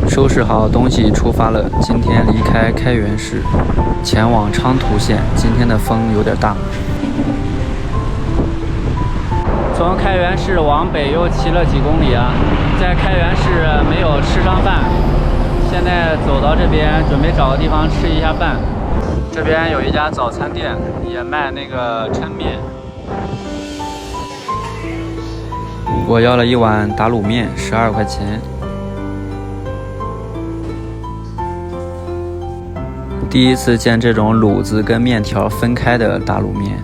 收拾好东西出发了。今天离开开原市，前往昌图县。今天的风有点大。从开原市往北又骑了几公里啊，在开原市没有吃上饭，现在走到这边准备找个地方吃一下饭。这边有一家早餐店，也卖那个抻面。我要了一碗打卤面，12块钱。第一次见这种卤子跟面条分开的打卤面。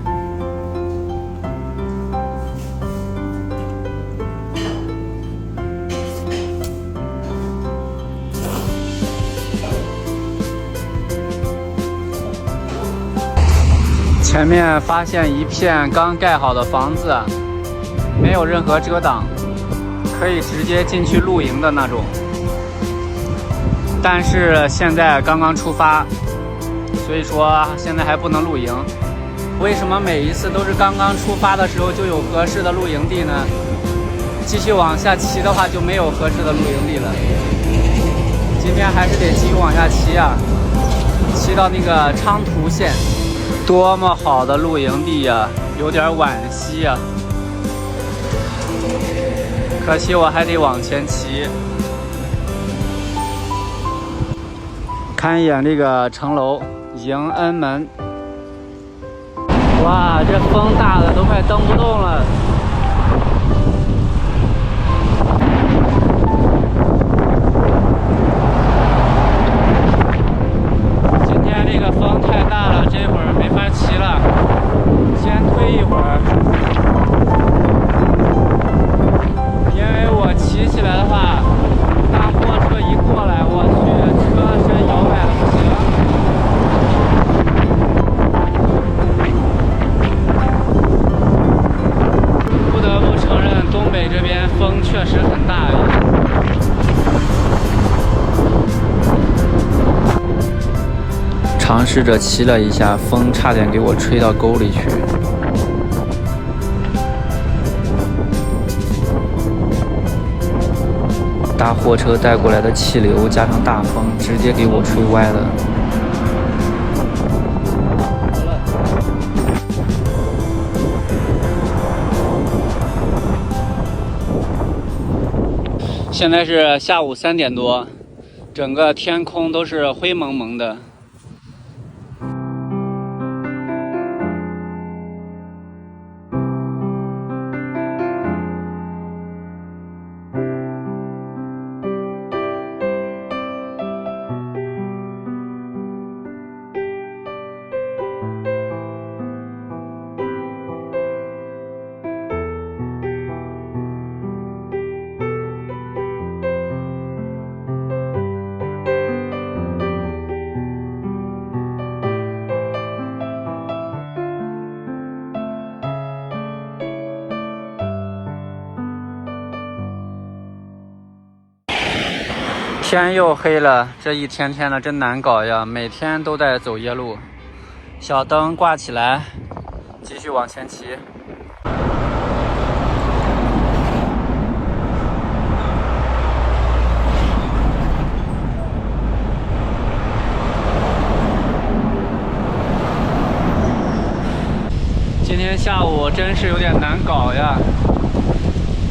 前面发现一片刚盖好的房子，没有任何遮挡，可以直接进去露营的那种。但是现在刚刚出发，所以说现在还不能露营。为什么每一次都是刚刚出发的时候就有合适的露营地呢？继续往下骑的话就没有合适的露营地了。今天还是得继续往下骑啊，骑到那个昌图县。多么好的露营地呀，有点惋惜呀。可惜我还得往前骑。看一眼这个城楼迎恩门，哇，这风大的都快蹬不动了。今天这个风太大了，这会儿没法骑了，先推一会儿。因为我骑起来的话，大货车一过来，我去，车身摇摆的不行。不得不承认，东北这边风确实很大呀。尝试着骑了一下，风差点给我吹到沟里去。大货车带过来的气流加上大风，直接给我吹歪了。现在是下午3点多，整个天空都是灰蒙蒙的。天又黑了，这一天天的真难搞呀，每天都在走夜路。小灯挂起来，继续往前骑。今天下午真是有点难搞呀，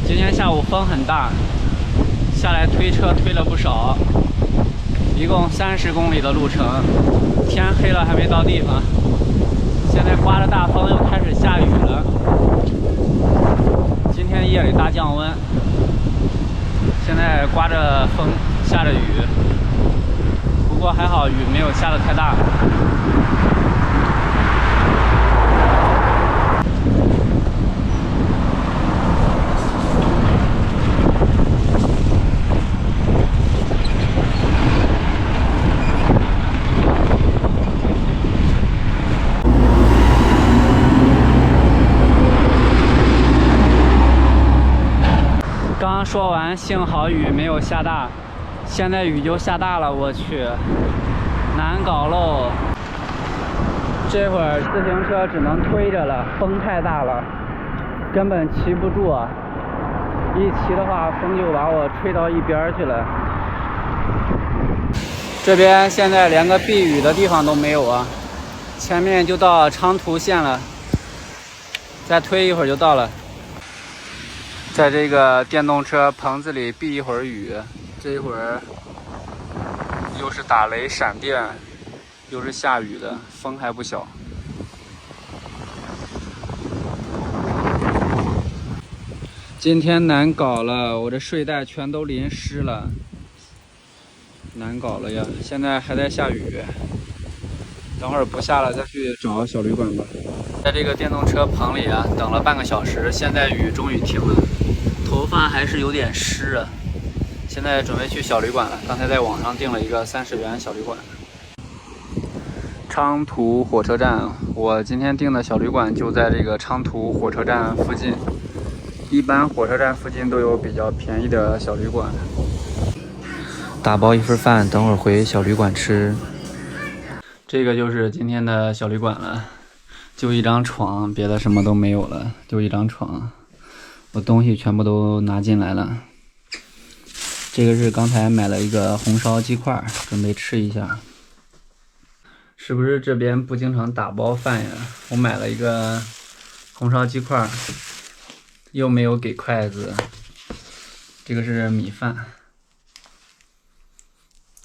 今天下午风很大。下来推车推了不少，一共30公里的路程，天黑了还没到地方，现在刮着大风又开始下雨了。今天夜里大降温，现在刮着风下着雨，不过还好雨没有下得太大。刚说完，幸好雨没有下大，现在雨就下大了，我去，难搞喽！这会儿自行车只能推着了，风太大了，根本骑不住啊！一骑的话，风就把我吹到一边去了。这边现在连个避雨的地方都没有啊，前面就到昌图县了，再推一会儿就到了。在这个电动车棚子里避一会儿雨，这一会儿又是打雷闪电，又是下雨的，风还不小。今天难搞了，我这睡袋全都淋湿了，难搞了呀！现在还在下雨，等会儿不下了再去找小旅馆吧。在这个电动车棚里啊，等了半个小时，现在雨终于停了，头发还是有点湿啊。现在准备去小旅馆了，刚才在网上订了一个30元小旅馆。昌图火车站，我今天订的小旅馆就在这个昌图火车站附近。一般火车站附近都有比较便宜的小旅馆。打包一份饭，等会儿回小旅馆吃。这个就是今天的小旅馆了，就一张床，别的什么都没有了，就一张床。我东西全部都拿进来了。这个是刚才买了一个红烧鸡块，准备吃一下。是不是这边不经常打包饭呀？我买了一个红烧鸡块，又没有给筷子。这个是米饭，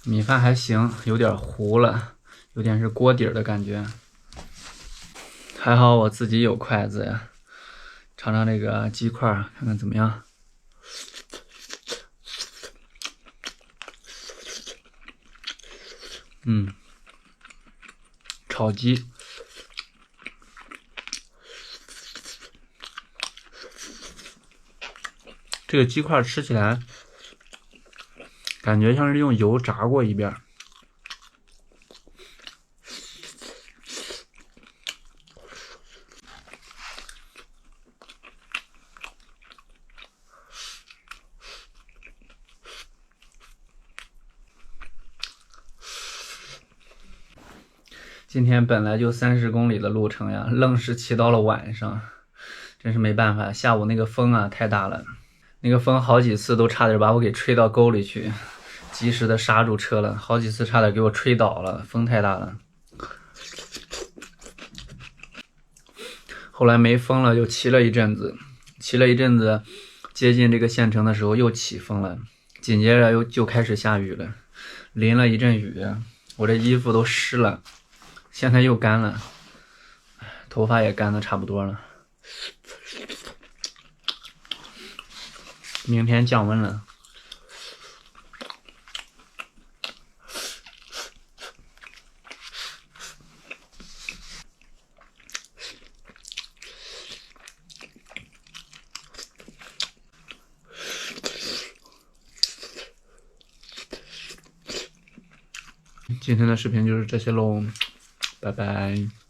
米饭还行，有点糊了，有点是锅底儿的感觉。还好我自己有筷子呀，尝尝这个鸡块，看看怎么样。炒鸡。这个鸡块吃起来感觉像是用油炸过一遍。今天本来就30公里的路程呀，愣是骑到了晚上，真是没办法。下午那个风啊太大了，那个风好几次都差点把我给吹到沟里去，及时的刹住车了，好几次差点给我吹倒了，风太大了。后来没风了，就骑了一阵子，接近这个县城的时候又起风了，紧接着就开始下雨了，淋了一阵雨，我这衣服都湿了。现在又干了，头发也干得差不多了。明天降温了。今天的视频就是这些喽。拜拜。